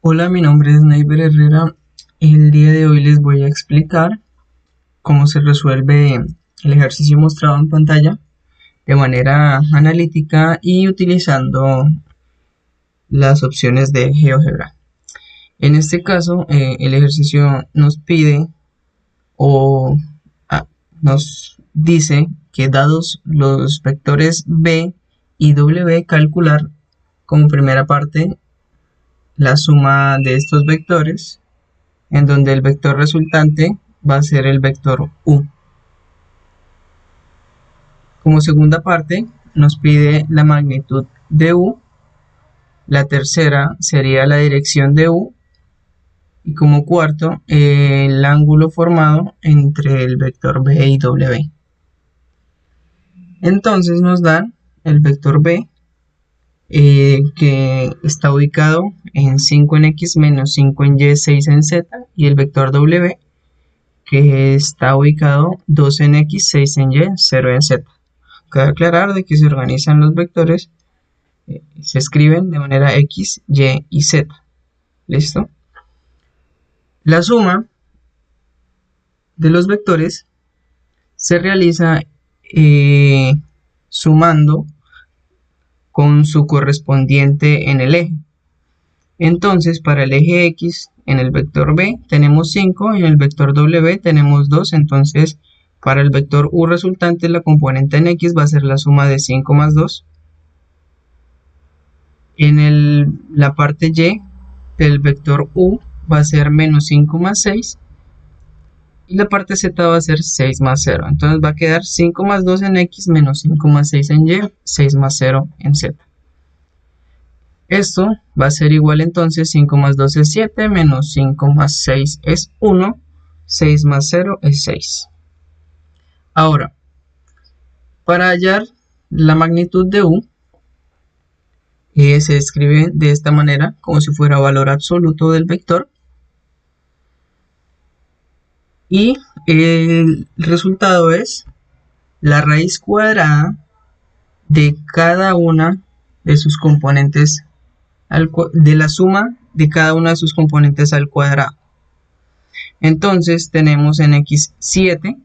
Hola, mi nombre es Neiber Herrera. El día de hoy les voy a explicar cómo se resuelve el ejercicio mostrado en pantalla de manera analítica y utilizando las opciones de GeoGebra. En este caso, el ejercicio nos pide o nos dice que dados los vectores b y w, calcular como primera parte la suma de estos vectores, en donde el vector resultante va a ser el vector u. Como segunda parte nos pide la magnitud de u, la tercera sería la dirección de u, y como cuarto el ángulo formado entre el vector b y w. Entonces nos dan el vector b, que está ubicado en 5 en x menos 5 en y, 6 en z, y el vector w, que está ubicado 2 en x, 6 en y, 0 en z. Cabe aclarar de que se organizan los vectores, se escriben de manera x, y y z. ¿Listo? La suma de los vectores se realiza sumando con su correspondiente en el eje. Entonces, para el eje x, en el vector b tenemos 5 y en el vector w tenemos 2. Entonces, para el vector u resultante, la componente en x va a ser la suma de 5 más 2. En la parte y del vector u va a ser menos 5 más 6. Y la parte z va a ser 6 más 0. Entonces va a quedar 5 más 2 en x menos 5 más 6 en y, 6 más 0 en z. Esto va a ser igual entonces 5 más 2 es 7, menos 5 más 6 es 1, 6 más 0 es 6. Ahora, para hallar la magnitud de u, se escribe de esta manera, como si fuera valor absoluto del vector. Y el resultado es la raíz cuadrada de cada una de sus componentes, de la suma de cada una de sus componentes al cuadrado. Entonces tenemos en x 7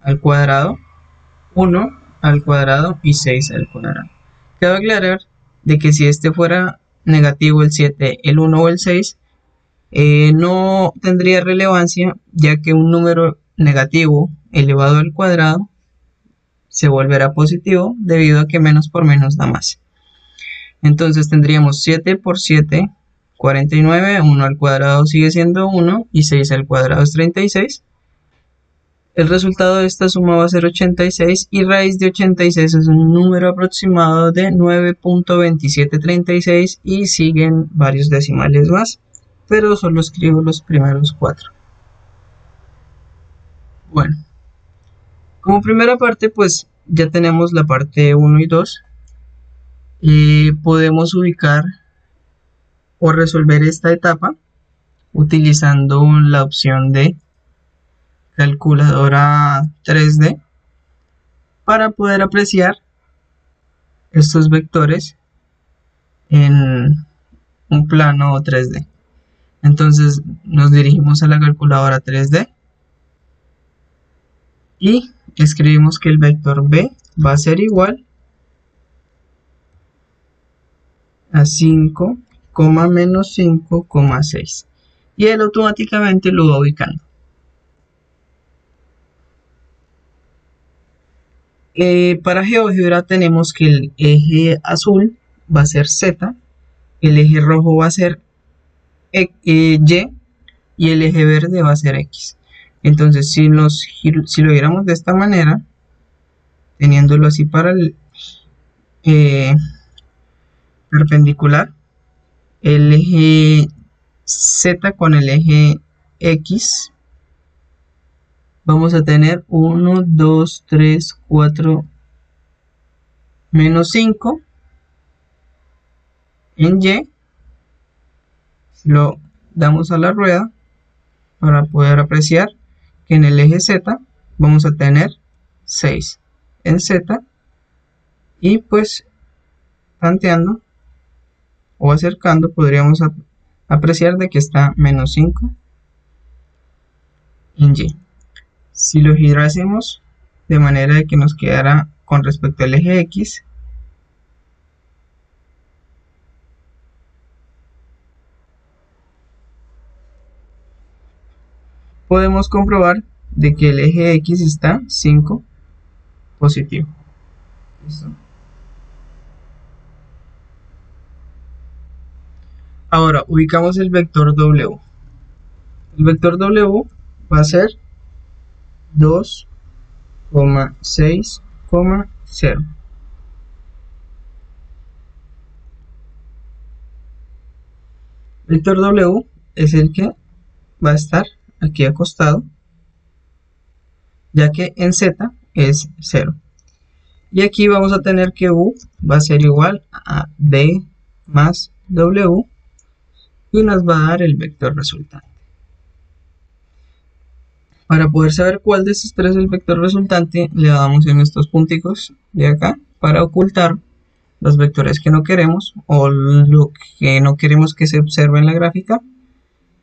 al cuadrado, 1 al cuadrado y 6 al cuadrado. Cabe aclarar de que si este fuera negativo, el 7, el 1 o el 6, no tendría relevancia, ya que un número negativo elevado al cuadrado se volverá positivo debido a que menos por menos da más. Entonces tendríamos 7 por 7, 49, 1 al cuadrado sigue siendo 1 y 6 al cuadrado es 36. El resultado de esta suma va a ser 86 y raíz de 86 es un número aproximado de 9.2736 y siguen varios decimales más, pero solo escribo los primeros 4. Bueno, como primera parte pues ya tenemos la parte 1 y 2. Podemos ubicar o resolver esta etapa utilizando la opción de calculadora 3D para poder apreciar estos vectores en un plano 3D. Entonces nos dirigimos a la calculadora 3D y escribimos que el vector b va a ser igual a 5, menos 5, 6, y él automáticamente lo va ubicando. Para GeoGebra tenemos que el eje azul va a ser Z, el eje rojo va a ser Y y el eje verde va a ser X. Entonces si lo viéramos de esta manera, teniéndolo así para el perpendicular, el eje Z con el eje X, vamos a tener 1, 2, 3, 4, menos 5 en Y. Lo damos a la rueda para poder apreciar que en el eje Z vamos a tener 6 en Z, y pues tanteando o acercando podríamos apreciar de que está menos 5 en Y. Si lo girásemos de manera de que nos quedara con respecto al eje X, podemos comprobar de que el eje X está 5 positivo. ¿Listo? Ahora ubicamos el vector W. El vector W va a ser 2,6,0. Vector W es el que va a estar aquí acostado, ya que en Z es 0. Y aquí vamos a tener que U va a ser igual a B más W y nos va a dar el vector resultante. Para poder saber cuál de estos tres es el vector resultante, le damos en estos punticos de acá para ocultar los vectores que no queremos o lo que no queremos que se observe en la gráfica.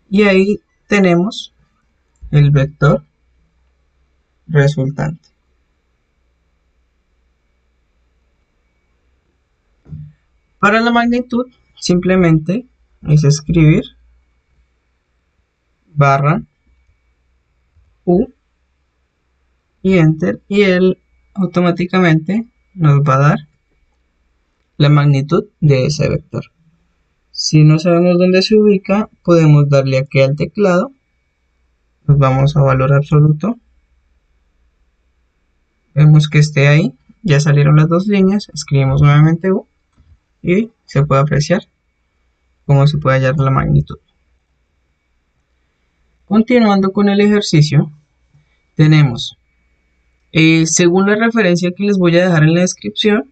Y ahí tenemos el vector resultante. Para la magnitud, simplemente es escribir barra U y enter, y él automáticamente nos va a dar la magnitud de ese vector. Si no sabemos dónde se ubica, podemos darle aquí al teclado, nos vamos a valor absoluto, vemos que esté ahí, ya salieron las dos líneas, escribimos nuevamente U y se puede apreciar cómo se puede hallar la magnitud. Continuando con el ejercicio, tenemos, según la referencia que les voy a dejar en la descripción,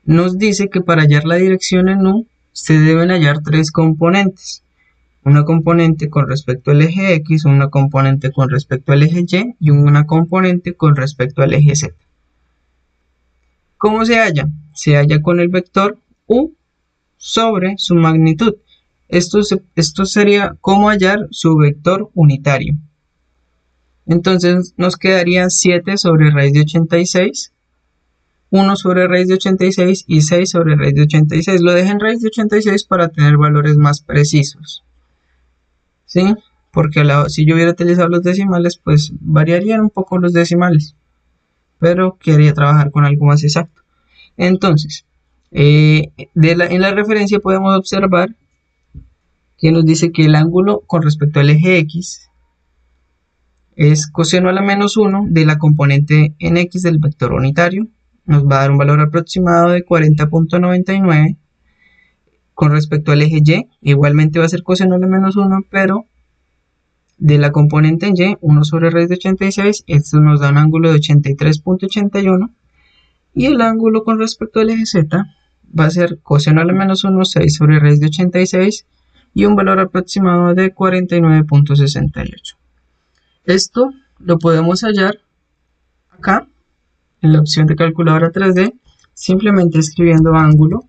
nos dice que para hallar la dirección en U se deben hallar tres componentes. Una componente con respecto al eje X, una componente con respecto al eje Y y una componente con respecto al eje Z. ¿Cómo se halla? Se halla con el vector U sobre su magnitud. Esto sería cómo hallar su vector unitario. Entonces nos quedaría 7 sobre raíz de 86, 1 sobre raíz de 86 y 6 sobre raíz de 86. Lo dejé en raíz de 86 para tener valores más precisos, ¿sí? Porque si yo hubiera utilizado los decimales, pues variarían un poco los decimales, pero quería trabajar con algo más exacto. Entonces, en la referencia podemos observar que nos dice que el ángulo con respecto al eje X es coseno a la menos 1 de la componente en X del vector unitario. Nos va a dar un valor aproximado de 40.99. Con respecto al eje Y, igualmente va a ser coseno a la menos 1, pero de la componente en Y, 1 sobre raíz de 86, esto nos da un ángulo de 83.81. Y el ángulo con respecto al eje Z va a ser coseno a la menos 1, 6 sobre raíz de 86 y un valor aproximado de 49.68. Esto lo podemos hallar acá en la opción de calculadora 3D, simplemente escribiendo ángulo,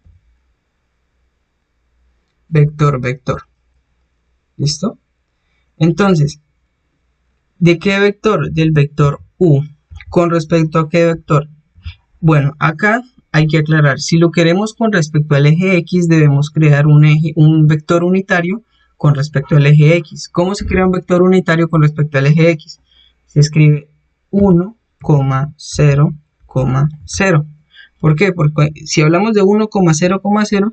vector, vector. ¿Listo? Entonces, ¿de qué vector? Del vector U. ¿Con respecto a qué vector? Bueno, acá hay que aclarar, si lo queremos con respecto al eje X, debemos crear un vector unitario con respecto al eje X. ¿Cómo se crea un vector unitario con respecto al eje X? Se escribe 1,0,0. ¿Por qué? Porque si hablamos de 1,0,0,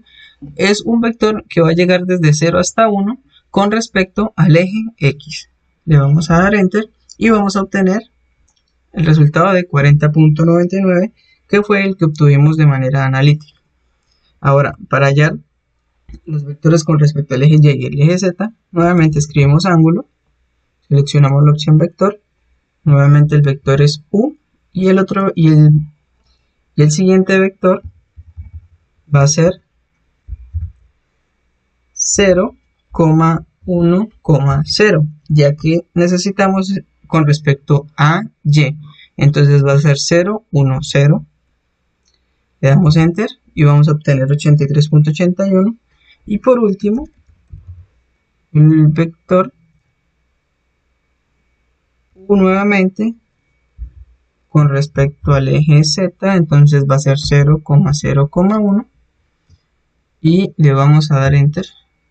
es un vector que va a llegar desde 0 hasta 1 con respecto al eje X. Le vamos a dar Enter y vamos a obtener el resultado de 40.99, que fue el que obtuvimos de manera analítica. Ahora, para hallar los vectores con respecto al eje Y y el eje Z, nuevamente escribimos ángulo, seleccionamos la opción vector, nuevamente el vector es U y el siguiente vector va a ser 0,1,0, ya que necesitamos con respecto a Y, entonces va a ser 0, 1, 0, le damos Enter y vamos a obtener 83.81. Y por último, el vector U nuevamente con respecto al eje Z, entonces va a ser 0,0,1 y le vamos a dar enter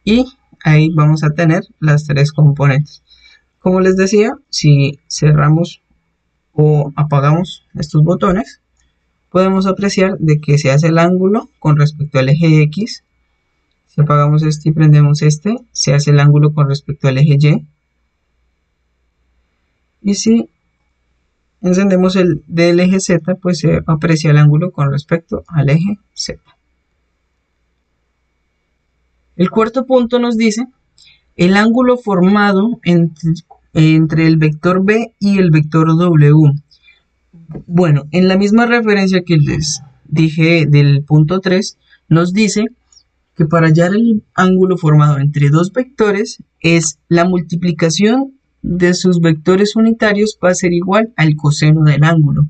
y ahí vamos a tener las tres componentes. Como les decía, si cerramos o apagamos estos botones, podemos apreciar de que se hace el ángulo con respecto al eje X. Si apagamos este y prendemos este, se hace el ángulo con respecto al eje Y. Y si encendemos el del eje Z, pues se aprecia el ángulo con respecto al eje Z. El cuarto punto nos dice el ángulo formado entre el vector B y el vector W. Bueno, en la misma referencia que les dije del punto 3, nos dice que para hallar el ángulo formado entre dos vectores es la multiplicación de sus vectores unitarios va a ser igual al coseno del ángulo.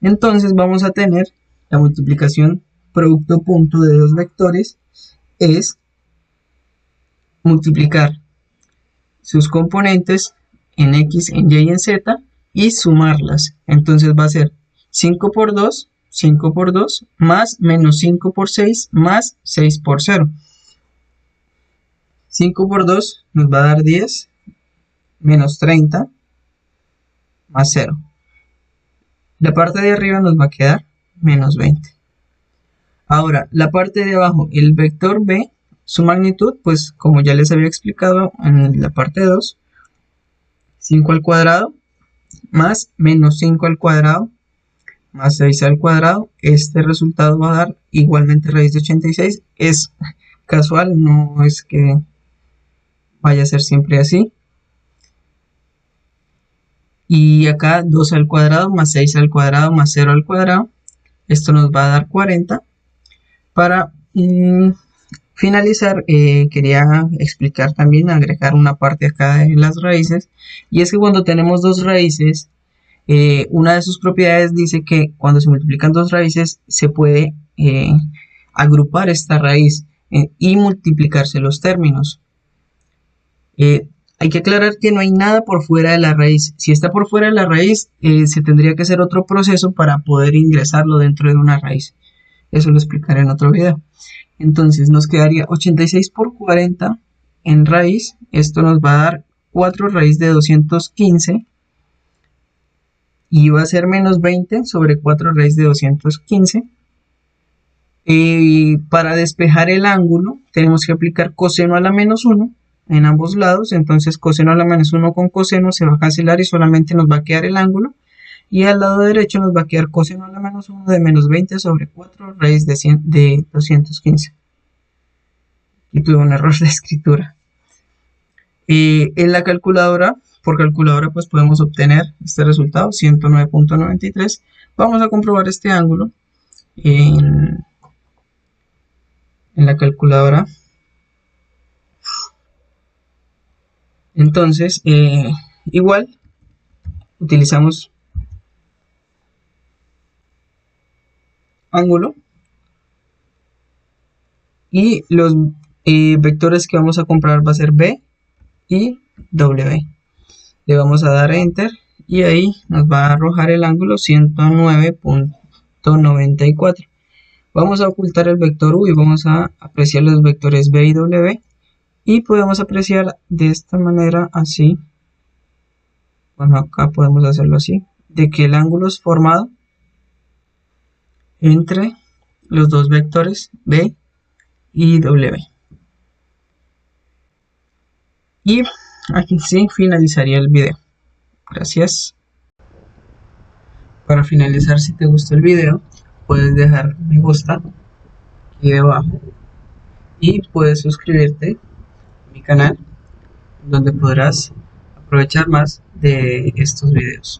Entonces vamos a tener la multiplicación producto punto de dos vectores es multiplicar sus componentes en X, en Y y en Z y sumarlas. Entonces va a ser 5 por 2, 5 por 2, más menos 5 por 6, más 6 por 0. 5 por 2 nos va a dar 10, menos 30, más 0. La parte de arriba nos va a quedar menos 20. Ahora, la parte de abajo, el vector B, su magnitud, pues como ya les había explicado en la parte 2, 5 al cuadrado, más menos 5 al cuadrado, más 6 al cuadrado. Este resultado va a dar igualmente raíz de 86. Es casual, no es que vaya a ser siempre así. Y acá 2 al cuadrado, más 6 al cuadrado, más 0 al cuadrado. Esto nos va a dar 40. Para finalizar, quería explicar también, agregar una parte acá de las raíces. Y es que cuando tenemos dos raíces, una de sus propiedades dice que cuando se multiplican dos raíces se puede agrupar esta raíz y multiplicarse los términos. Hay que aclarar que no hay nada por fuera de la raíz. Si está por fuera de la raíz, se tendría que hacer otro proceso para poder ingresarlo dentro de una raíz. Eso lo explicaré en otro video. Entonces nos quedaría 86 por 40 en raíz. Esto nos va a dar 4 raíz de 215. Y va a ser menos 20 sobre 4 raíz de 215. Para despejar el ángulo tenemos que aplicar coseno a la menos 1 en ambos lados. Entonces coseno a la menos 1 con coseno se va a cancelar y solamente nos va a quedar el ángulo. Y al lado derecho nos va a quedar coseno a la menos 1 de menos 20 sobre 4 raíz de 215. Aquí tuve un error de escritura. En la calculadora, por calculadora, pues podemos obtener este resultado, 109.93. Vamos a comprobar este ángulo en la calculadora. Entonces, igual, utilizamos ángulo y los vectores que vamos a comprar va a ser B y W. Le vamos a dar enter y ahí nos va a arrojar el ángulo 109.94. Vamos a ocultar el vector U y vamos a apreciar los vectores B y W y podemos apreciar de esta manera así. Bueno, acá podemos hacerlo así, de que el ángulo es formado entre los dos vectores B y W. Y aquí sí finalizaría el video. Gracias. Para finalizar, si te gustó el video, puedes dejar me gusta aquí debajo y puedes suscribirte a mi canal, donde podrás aprovechar más de estos videos.